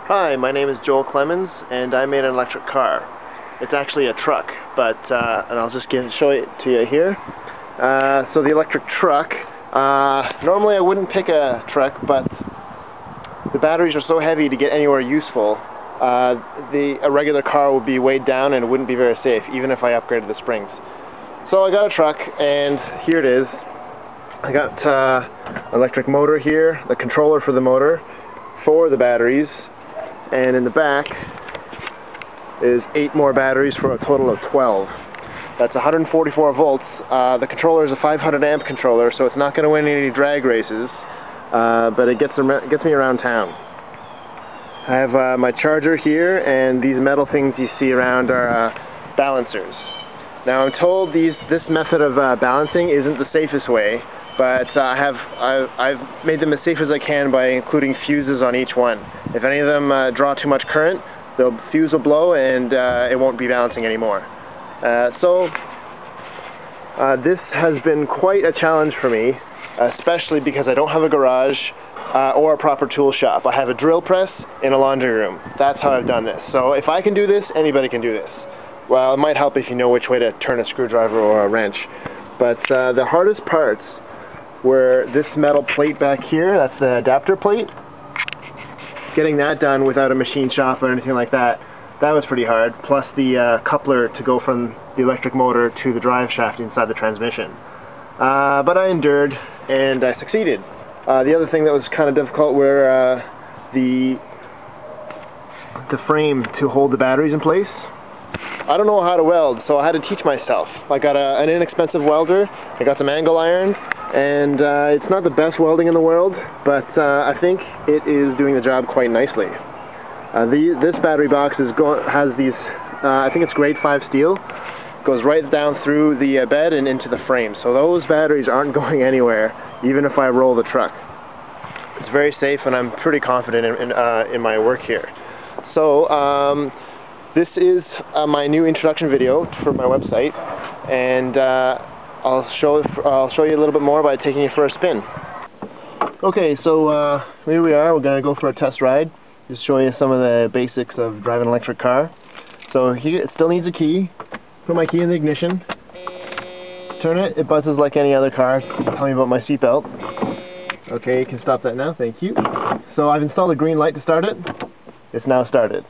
Hi, my name is Joel Clemens, and I made an electric car. It's actually a truck, but and I'll just show it to you here. So the electric truck. Normally I wouldn't pick a truck, but the batteries are so heavy to get anywhere useful. A regular car would be weighed down, and it wouldn't be very safe, even if I upgraded the springs. So I got a truck, and here it is. I got electric motor here, the controller for the motor, for the batteries. And in the back is 8 more batteries for a total of 12. That's 144 volts. The controller is a 500 amp controller, so it's not going to win any drag races, but it gets me around town. I have my charger here, and these metal things you see around are balancers. Now I'm told this method of balancing isn't the safest way, but I've made them as safe as I can by including fuses on each one. If any of them draw too much current, the fuse will blow and it won't be balancing anymore. This has been quite a challenge for me, especially because I don't have a garage or a proper tool shop. I have a drill press in a laundry room. That's how I've done this. So if I can do this, anybody can do this. Well, it might help if you know which way to turn a screwdriver or a wrench. But the hardest parts were this metal plate back here. That's the adapter plate. Getting that done without a machine shop or anything like that, that was pretty hard. Plus the coupler to go from the electric motor to the drive shaft inside the transmission. But I endured, and I succeeded. The other thing that was kind of difficult were the frame to hold the batteries in place. I don't know how to weld, so I had to teach myself. I got an inexpensive welder, I got some angle iron, and it's not the best welding in the world, but I think it is doing the job quite nicely. This battery box has these, I think it's grade 5 steel, goes right down through the bed and into the frame, so those batteries aren't going anywhere, even if I roll the truck. It's very safe, and I'm pretty confident in my work here. So, this is my new introduction video for my website, and I'll show you a little bit more by taking you for a spin. Okay, so here we are. We're going to go for a test ride. Just show you some of the basics of driving an electric car. So here, it still needs a key. Put my key in the ignition. Turn it. It buzzes like any other car. Tell me about my seatbelt. Okay, you can stop that now. Thank you. So I've installed a green light to start it. It's now started.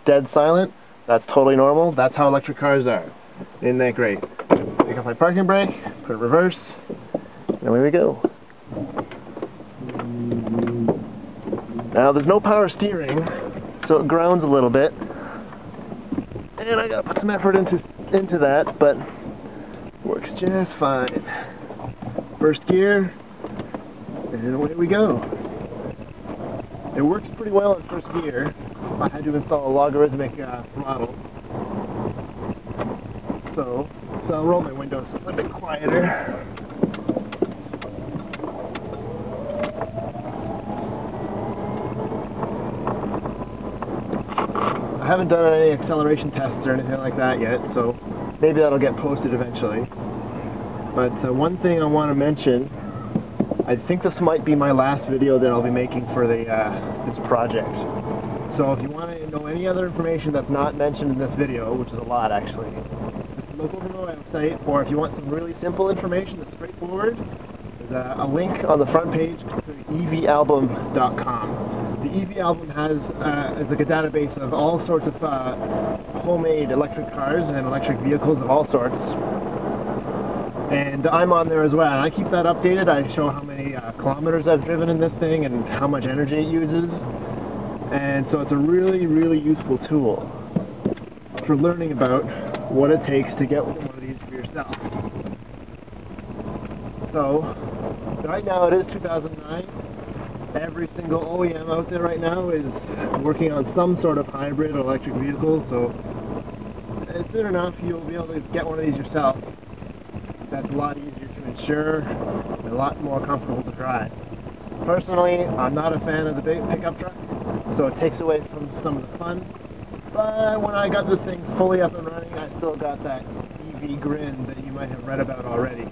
Dead silent. That's totally normal. That's how electric cars are. Isn't that great? Pick up my parking brake, put it reverse, and away we go. Now there's no power steering, so it grounds a little bit, and I gotta put some effort into that, but works just fine. First gear, and away we go. It works pretty well in first gear. I had to install a logarithmic throttle. So I'll roll my windows a little bit quieter. I haven't done any acceleration tests or anything like that yet, so maybe that'll get posted eventually. But one thing I want to mention, I think this might be my last video that I'll be making for this project. So if you want to know any other information that's not mentioned in this video, which is a lot actually, just look over my website, or if you want some really simple information that's straightforward, there's a link on the front page to evalbum.com. The EV album is like a database of all sorts of homemade electric cars and electric vehicles of all sorts. And I'm on there as well. I keep that updated. I show how many kilometers I've driven in this thing and how much energy it uses. And so it's a really, really useful tool for learning about what it takes to get one of these for yourself. So, right now it is 2009. Every single OEM out there right now is working on some sort of hybrid electric vehicle, so soon enough you'll be able to get one of these yourself. That's a lot easier to insure and a lot more comfortable to drive. Personally, I'm not a fan of the big pickup truck, so it takes away from some of the fun. But when I got this thing fully up and running, I still got that EV grin that you might have read about already.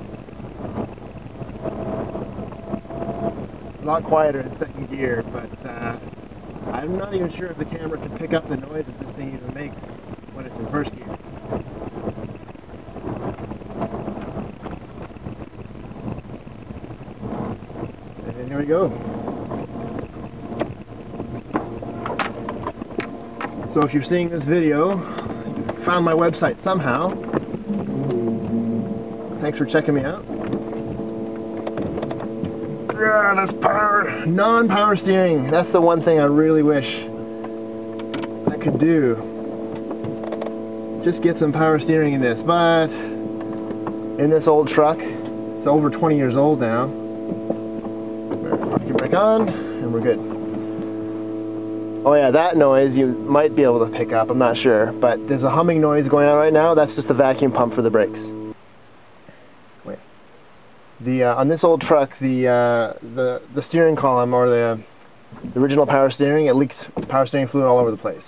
A lot quieter in second gear, but I'm not even sure if the camera can pick up the noise that this thing even makes when it's in first gear. And here we go. So if you're seeing this video, you found my website somehow, thanks for checking me out. Yeah, that's power, non-power steering. That's the one thing I really wish I could do. Just get some power steering in this, but in this old truck, it's over 20 years old now. Put your brake on, and we're good. Oh yeah, that noise you might be able to pick up, I'm not sure, but there's a humming noise going on right now. That's just the vacuum pump for the brakes. Wait. On this old truck, the steering column, or the original power steering, it leaks power steering fluid all over the place,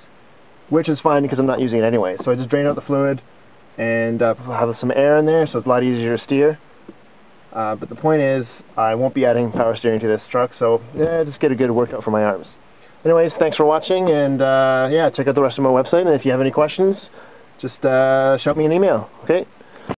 which is fine because I'm not using it anyway. So I just drain out the fluid and have some air in there, so it's a lot easier to steer. But the point is, I won't be adding power steering to this truck, so yeah, just get a good workout for my arms. Anyways, thanks for watching, and yeah, check out the rest of my website, and if you have any questions, just shoot me an email, okay?